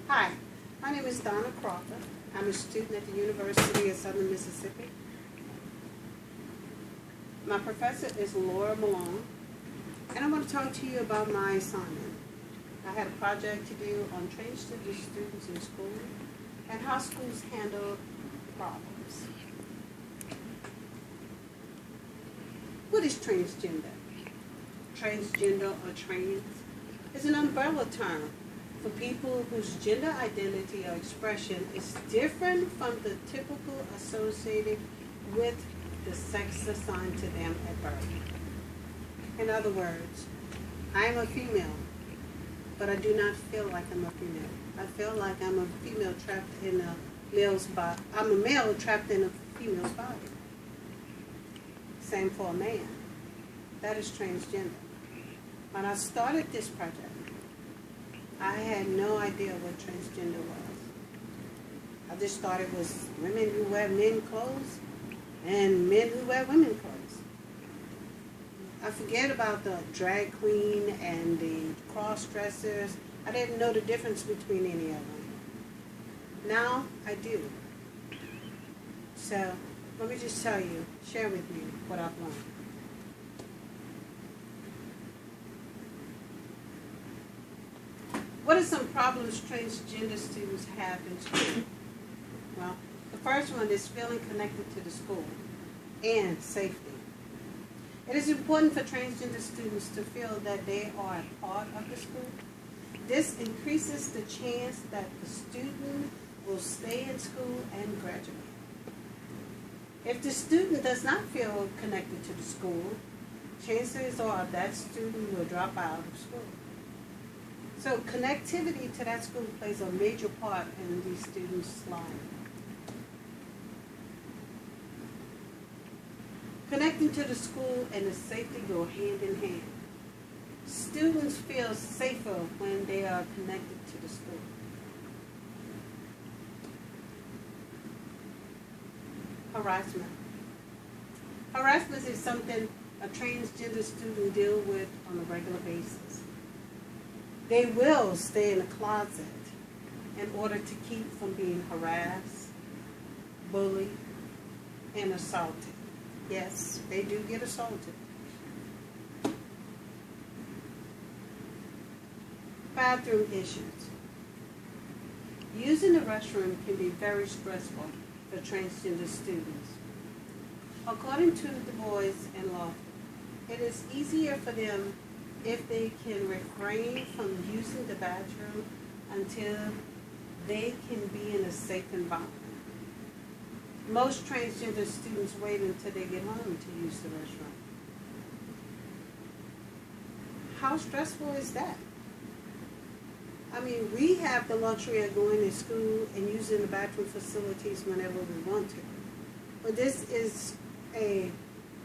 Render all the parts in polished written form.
Hi, my name is Donna Crawford. I'm a student at the University of Southern Mississippi. My professor is Laura Malone, and I want to talk to you about my assignment. I had a project to do on transgender students in school and how schools handle problems. What is transgender? Transgender or trans is an umbrella term for people whose gender identity or expression is different from the typical associated with the sex assigned to them at birth. In other words, I am a female, but I do not feel like I'm a female. I feel like I'm a female trapped in a male's body. I'm a male trapped in a female's body. Same for a man. That is transgender. When I started this project, I had no idea what transgender was. I just thought it was women who wear men clothes and men who wear women clothes. I forget about the drag queen and the cross-dressers. I didn't know the difference between any of them. Now I do. So let me just tell you, share with you what I've learned. What are some problems transgender students have in school? Well, the first one is feeling connected to the school and safety. It is important for transgender students to feel that they are a part of the school. This increases the chance that the student will stay in school and graduate. If the student does not feel connected to the school, chances are that student will drop out of school. So connectivity to that school plays a major part in these students' lives. Connecting to the school and the safety go hand in hand. Students feel safer when they are connected to the school. Harassment. Harassment is something a transgender student deals with on a regular basis. They will stay in a closet in order to keep from being harassed, bullied, and assaulted. Yes, they do get assaulted. Bathroom issues. Using the restroom can be very stressful for transgender students. According to Du Bois and Lawson, it is easier for them if they can refrain from using the bathroom until they can be in a safe environment. Most transgender students wait until they get home to use the restroom. How stressful is that? I mean, we have the luxury of going to school and using the bathroom facilities whenever we want to. But this is a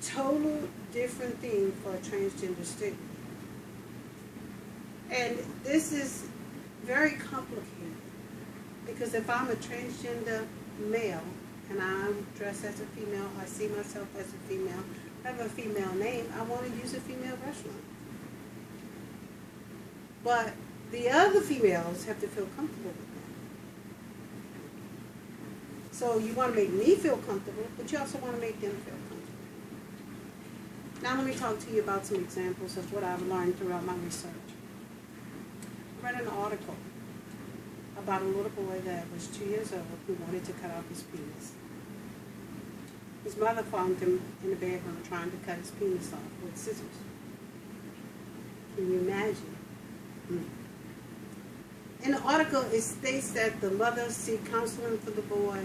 total different thing for a transgender student. And this is very complicated because if I'm a transgender male and I'm dressed as a female, I see myself as a female, I have a female name, I want to use a female restroom. But the other females have to feel comfortable with that. So you want to make me feel comfortable, but you also want to make them feel comfortable. Now let me talk to you about some examples of what I've learned throughout my research. I read an article about a little boy that was 2 years old who wanted to cut off his penis. His mother found him in the bedroom trying to cut his penis off with scissors. Can you imagine? In the article, it states that the mother sought counseling for the boy.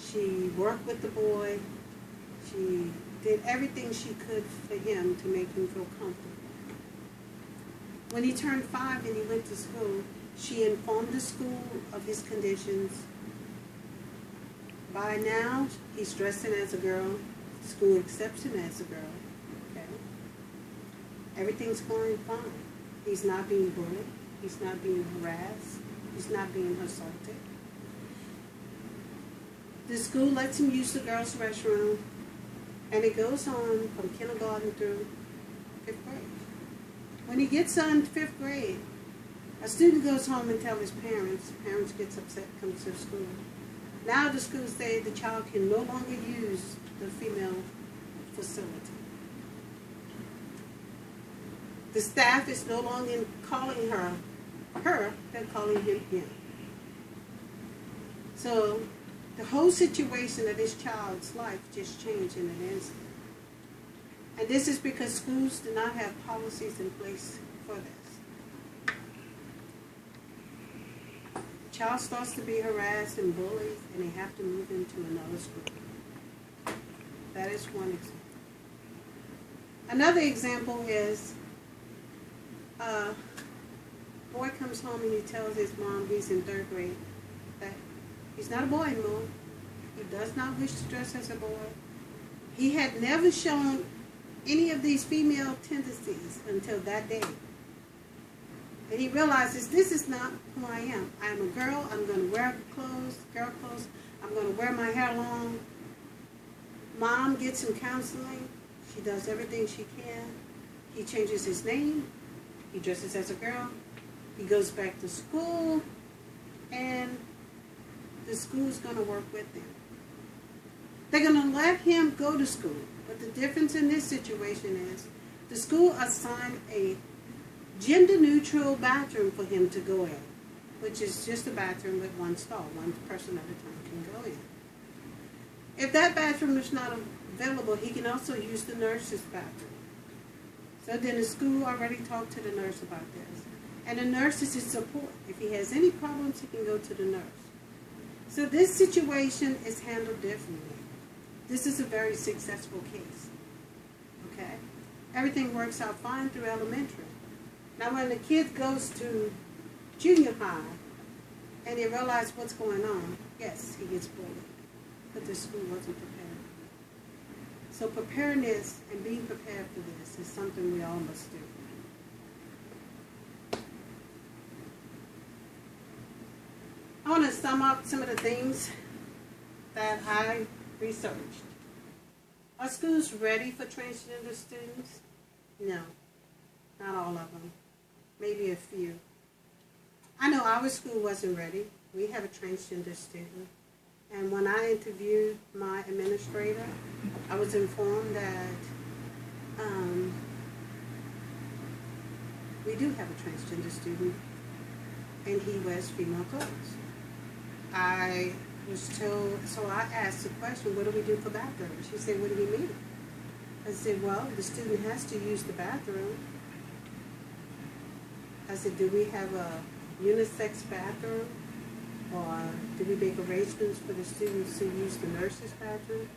She worked with the boy. She did everything she could for him to make him feel comfortable. When he turned 5 and he went to school, she informed the school of his conditions. By now, he's dressing as a girl. School accepts him as a girl. Okay? Everything's going fine. He's not being bullied. He's not being harassed. He's not being assaulted. The school lets him use the girls' restroom, and it goes on from kindergarten through 5th grade. When he gets on 5th grade, A student goes home and tells his parents. Parents gets upset, comes to school. Now the school say the child can no longer use the female facility. The staff is no longer calling her, they're calling him. So the whole situation of this child's life just changed in an instant. And this is because schools do not have policies in place for this. The child starts to be harassed and bullied, and they have to move into another school. That is one example. Another example is a boy comes home and he tells his mom, he's in 3rd grade, that he's not a boy anymore. He does not wish to dress as a boy. He had never shown any of these female tendencies until that day. And he realizes this is not who I am. I am a girl. I'm going to wear clothes, girl clothes. I'm going to wear my hair long. Mom gets him counseling. She does everything she can. He changes his name. He dresses as a girl. He goes back to school. And the school's going to work with him. They're going to let him go to school. But the difference in this situation is the school assigned a gender-neutral bathroom for him to go in, which is just a bathroom with one stall. One person at a time can go in. If that bathroom is not available, he can also use the nurse's bathroom. So then the school already talked to the nurse about this. And the nurse is his support. If he has any problems, he can go to the nurse. So this situation is handled differently. This is a very successful case. Okay? Everything works out fine through elementary. Now when the kid goes to junior high and they realize what's going on, yes, he gets bullied. But the school wasn't prepared. So preparedness and being prepared for this is something we all must do. I want to sum up some of the things that I researched. Are schools ready for transgender students? No, not all of them. Maybe a few. I know our school wasn't ready. We have a transgender student. And when I interviewed my administrator, I was informed that we do have a transgender student, and he wears female clothes. I was told, so I asked the question, what do we do for bathrooms? She said, what do you mean? I said, well, the student has to use the bathroom. I said, do we have a unisex bathroom? Or do we make arrangements for the students to use the nurse's bathroom?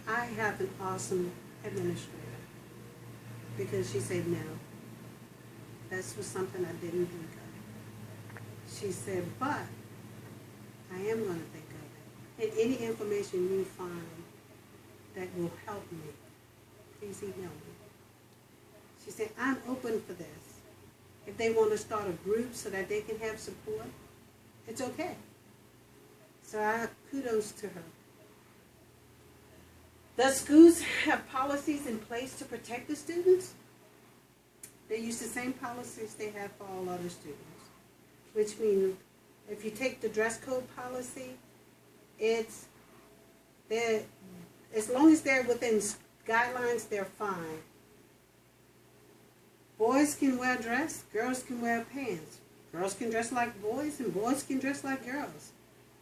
I have an awesome administrator because she said no. That was something I didn't think of. She said, but I am going to think of it. And any information you find that will help me, please email me. She said, I'm open for this. If they want to start a group so that they can have support, it's okay. So I kudos to her. Does schools have policies in place to protect the students? They use the same policies they have for all other students. Which means if you take the dress code policy, it's there, as long as they're within guidelines, they're fine. Boys can wear a dress, girls can wear pants. Girls can dress like boys and boys can dress like girls.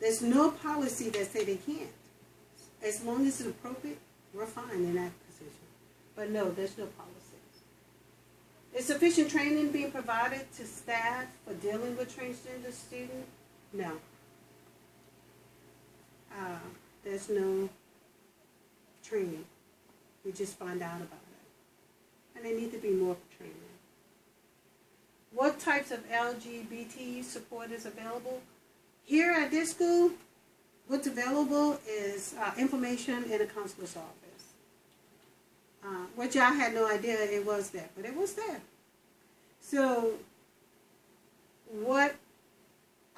There's no policy that say they can't. As long as it's appropriate, we're fine in that position. But no, there's no policies. Is sufficient training being provided to staff for dealing with transgender students? No. There's no training. We just find out about it. And there need to be more training. What types of LGBT support is available? Here at this school, what's available is information in a counselor's office. Which I had no idea it was there, but it was there. So what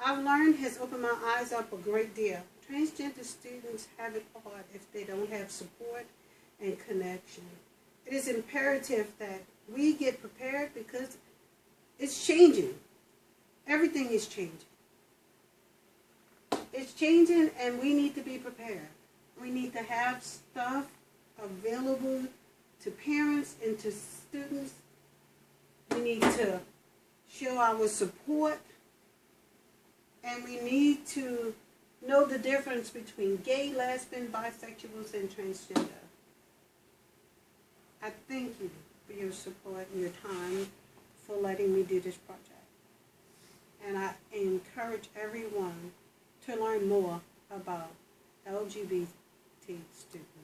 I've learned has opened my eyes up a great deal. Transgender students have it hard if they don't have support and connection. It is imperative that we get prepared because it's changing. everything is changing. It's changing, and we need to be prepared. We need to have stuff available to parents and to students. We need to show our support, and we need to know the difference between gay, lesbian, bisexuals, and transgender. I thank you for your support and your time for letting me do this project. And I encourage everyone to learn more about LGBT students.